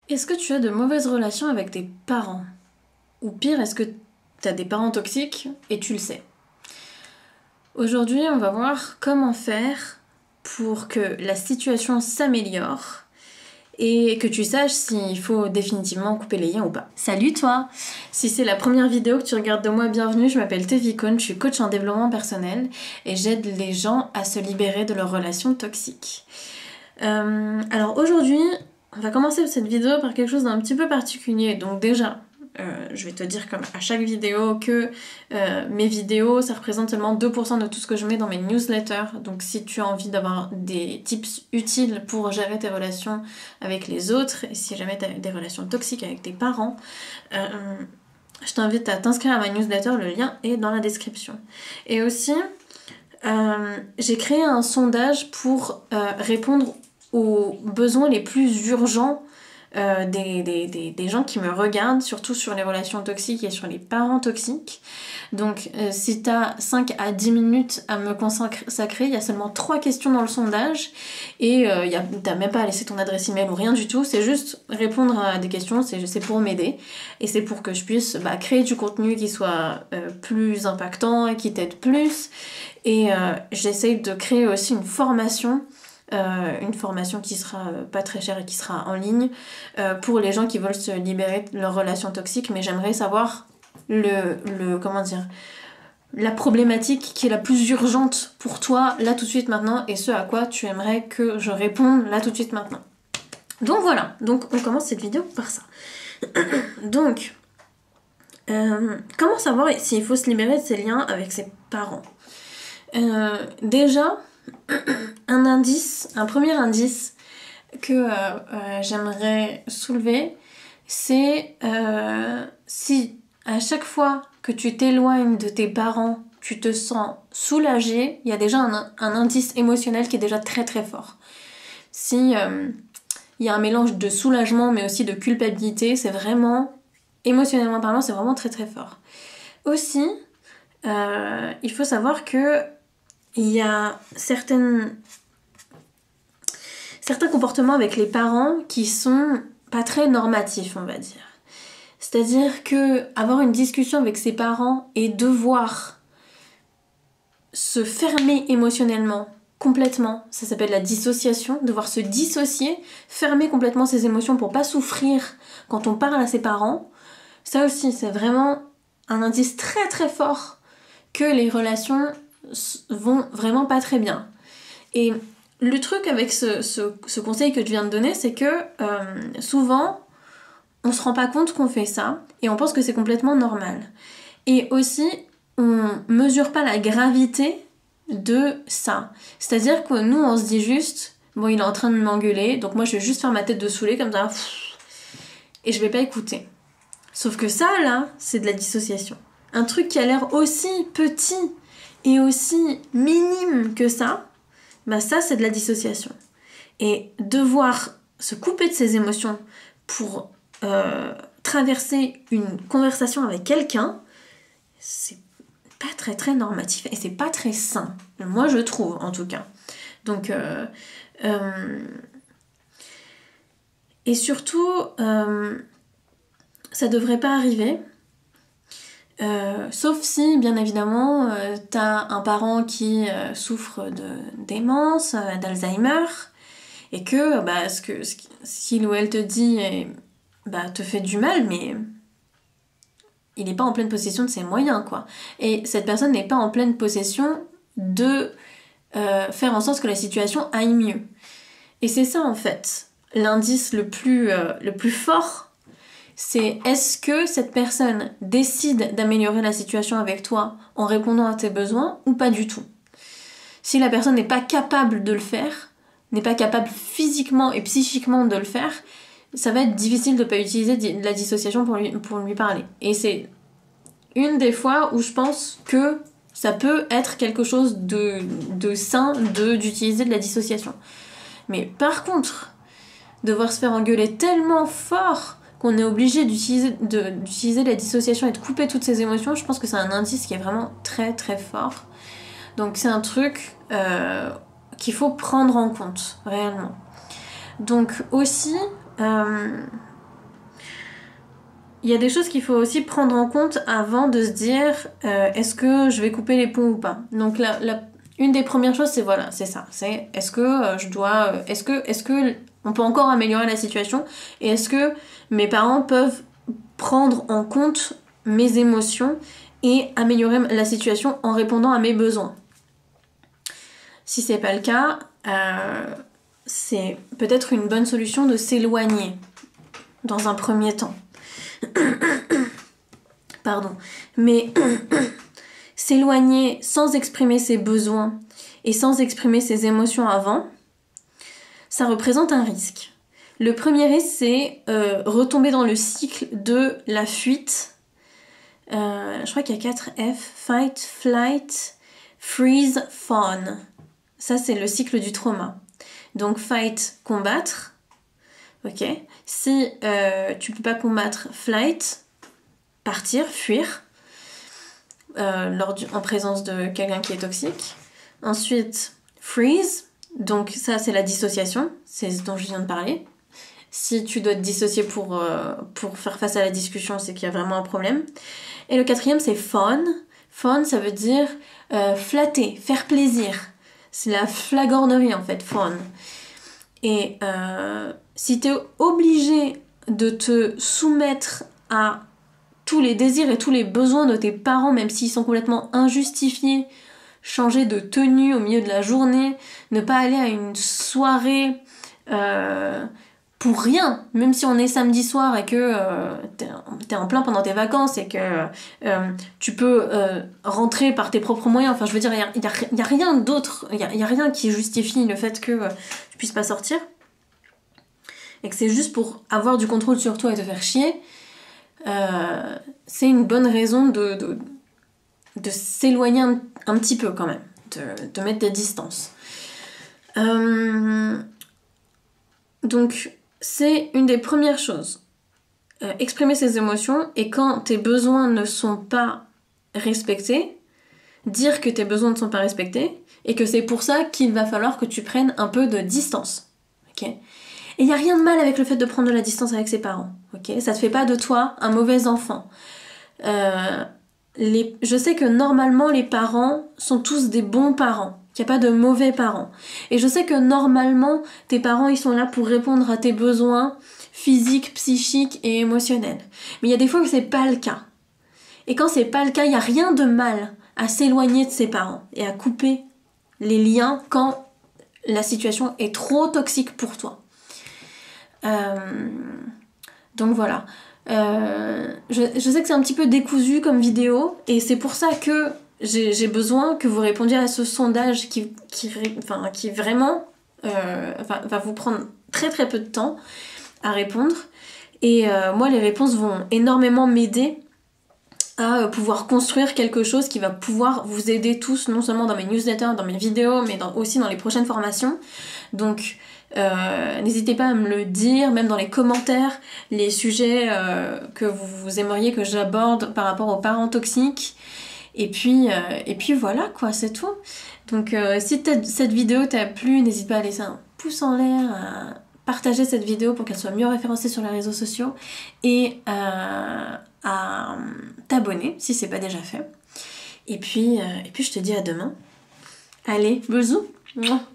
Est-ce que tu as de mauvaises relations avec tes parents? Ou pire, est-ce que tu as des parents toxiques et tu le sais? Aujourd'hui, on va voir comment faire pour que la situation s'améliore et que tu saches s'il faut définitivement couper les liens ou pas. Salut toi! Si c'est la première vidéo que tu regardes de moi, bienvenue, je m'appelle Tevi Cohn, je suis coach en développement personnel et j'aide les gens à se libérer de leurs relations toxiques. Alors aujourd'hui, on va commencer cette vidéo par quelque chose d'un petit peu particulier. Donc déjà, je vais te dire comme à chaque vidéo que mes vidéos, ça représente seulement 2% de tout ce que je mets dans mes newsletters. Donc si tu as envie d'avoir des tips utiles pour gérer tes relations avec les autres, et si jamais tu as des relations toxiques avec tes parents, je t'invite à t'inscrire à ma newsletter, le lien est dans la description. Et aussi, j'ai créé un sondage pour répondre aux besoins les plus urgents des gens qui me regardent, surtout sur les relations toxiques et sur les parents toxiques. Donc si tu as 5 à 10 minutes à me consacrer, il y a seulement 3 questions dans le sondage et t'as même pas à laisser ton adresse email ou rien du tout, c'est juste répondre à des questions, c'est pour m'aider et c'est pour que je puisse créer du contenu qui soit plus impactant et qui t'aide plus. Et j'essaye de créer aussi une formation qui sera pas très chère et qui sera en ligne pour les gens qui veulent se libérer de leurs relations toxiques, mais j'aimerais savoir comment dire, la problématique qui est la plus urgente pour toi là tout de suite maintenant et ce à quoi tu aimerais que je réponde là tout de suite maintenant. Donc voilà, donc on commence cette vidéo par ça. Donc comment savoir s'il faut se libérer de ses liens avec ses parents? Déjà, un premier indice que j'aimerais soulever, c'est si à chaque fois que tu t'éloignes de tes parents, tu te sens soulagé, il y a déjà un indice émotionnel qui est déjà très très fort. Si il y a un mélange de soulagement mais aussi de culpabilité, c'est vraiment, émotionnellement parlant, c'est vraiment très très fort. Aussi, il faut savoir que il y a certains comportements avec les parents qui sont pas très normatifs, on va dire. C'est-à-dire que avoir une discussion avec ses parents et devoir se fermer émotionnellement complètement, ça s'appelle la dissociation, devoir se dissocier, fermer complètement ses émotions pour pas souffrir quand on parle à ses parents, ça aussi c'est vraiment un indice très très fort que les relations vont vraiment pas très bien. Et le truc avec ce conseil que je viens de donner, c'est que souvent, on se rend pas compte qu'on fait ça et on pense que c'est complètement normal. Et aussi, on mesure pas la gravité de ça. C'est-à-dire que nous, on se dit juste, bon, il est en train de m'engueuler, donc moi, je vais juste faire ma tête de saoulé comme ça, et je vais pas écouter. Sauf que ça, là, c'est de la dissociation. Un truc qui a l'air aussi petit et aussi minime que ça, ça c'est de la dissociation. Et devoir se couper de ses émotions pour traverser une conversation avec quelqu'un, c'est pas très très normatif et c'est pas très sain. Moi je trouve en tout cas. Donc et surtout ça devrait pas arriver. Sauf si, bien évidemment, t'as un parent qui souffre de démence, d'Alzheimer, et que s'il ou elle te dit te fait du mal, mais il n'est pas en pleine possession de ses moyens, quoi. Et cette personne n'est pas en pleine possession de faire en sorte que la situation aille mieux. Et c'est ça, en fait, l'indice le plus fort, c'est est-ce que cette personne décide d'améliorer la situation avec toi en répondant à tes besoins ou pas du tout. Si la personne n'est pas capable de le faire, n'est pas capable physiquement et psychiquement de le faire, ça va être difficile de ne pas utiliser de la dissociation pour lui parler. Et c'est une des fois où je pense que ça peut être quelque chose de sain d'utiliser de la dissociation. Mais par contre, devoir se faire engueuler tellement fort qu'on est obligé d'utiliser la dissociation et de couper toutes ses émotions, je pense que c'est un indice qui est vraiment très très fort. Donc c'est un truc qu'il faut prendre en compte, réellement. Donc aussi, il y a des choses qu'il faut aussi prendre en compte avant de se dire est-ce que je vais couper les ponts ou pas. Donc une des premières choses, c'est voilà, c'est ça. C'est est-ce que je dois. Est-ce que on peut encore améliorer la situation et est-ce que mes parents peuvent prendre en compte mes émotions et améliorer la situation en répondant à mes besoins. Si c'est pas le cas, c'est peut-être une bonne solution de s'éloigner dans un premier temps. Pardon. Mais s'éloigner sans exprimer ses besoins et sans exprimer ses émotions avant, ça représente un risque. Le premier risque, c'est retomber dans le cycle de la fuite. Je crois qu'il y a 4 F. Fight, flight, freeze, fawn. Ça, c'est le cycle du trauma. Donc, fight, combattre. Ok. Si tu peux pas combattre, flight, partir, fuir. En présence de quelqu'un qui est toxique. Ensuite, freeze. Donc, ça, c'est la dissociation. C'est ce dont je viens de parler. Si tu dois te dissocier pour faire face à la discussion, c'est qu'il y a vraiment un problème. Et le quatrième, c'est fawn. Fawn, ça veut dire flatter, faire plaisir. C'est la flagornerie, en fait, fawn. Et si tu es obligé de te soumettre à tous les désirs et tous les besoins de tes parents, même s'ils sont complètement injustifiés, changer de tenue au milieu de la journée, ne pas aller à une soirée pour rien, même si on est samedi soir et que t'es en plein pendant tes vacances et que tu peux rentrer par tes propres moyens. Enfin, je veux dire, il y a rien d'autre, il y a rien qui justifie le fait que tu puisses pas sortir et que c'est juste pour avoir du contrôle sur toi et te faire chier. C'est une bonne raison de s'éloigner un petit peu quand même, de mettre des distances. Donc, c'est une des premières choses. Exprimer ses émotions et quand tes besoins ne sont pas respectés, dire que tes besoins ne sont pas respectés et que c'est pour ça qu'il va falloir que tu prennes un peu de distance. Ok ? Et il n'y a rien de mal avec le fait de prendre de la distance avec ses parents. Ok ? Ça ne te fait pas de toi un mauvais enfant. Je sais que normalement les parents sont tous des bons parents. Qu'il n'y a pas de mauvais parents. Et je sais que normalement, tes parents, ils sont là pour répondre à tes besoins physiques, psychiques et émotionnels. Mais il y a des fois où c'est pas le cas. Et quand c'est pas le cas, il n'y a rien de mal à s'éloigner de ses parents et à couper les liens quand la situation est trop toxique pour toi. Donc voilà. Je sais que c'est un petit peu décousu comme vidéo et c'est pour ça que j'ai besoin que vous répondiez à ce sondage qui vraiment va vous prendre très très peu de temps à répondre et moi les réponses vont énormément m'aider à pouvoir construire quelque chose qui va pouvoir vous aider tous, non seulement dans mes newsletters, dans mes vidéos, mais aussi dans les prochaines formations. Donc n'hésitez pas à me le dire, même dans les commentaires, les sujets que vous aimeriez que j'aborde par rapport aux parents toxiques. Et puis voilà quoi, c'est tout. Donc si cette vidéo t'a plu, n'hésite pas à laisser un pouce en l'air, à partager cette vidéo pour qu'elle soit mieux référencée sur les réseaux sociaux et à t'abonner si c'est pas déjà fait. Et puis je te dis à demain. Allez, bisous.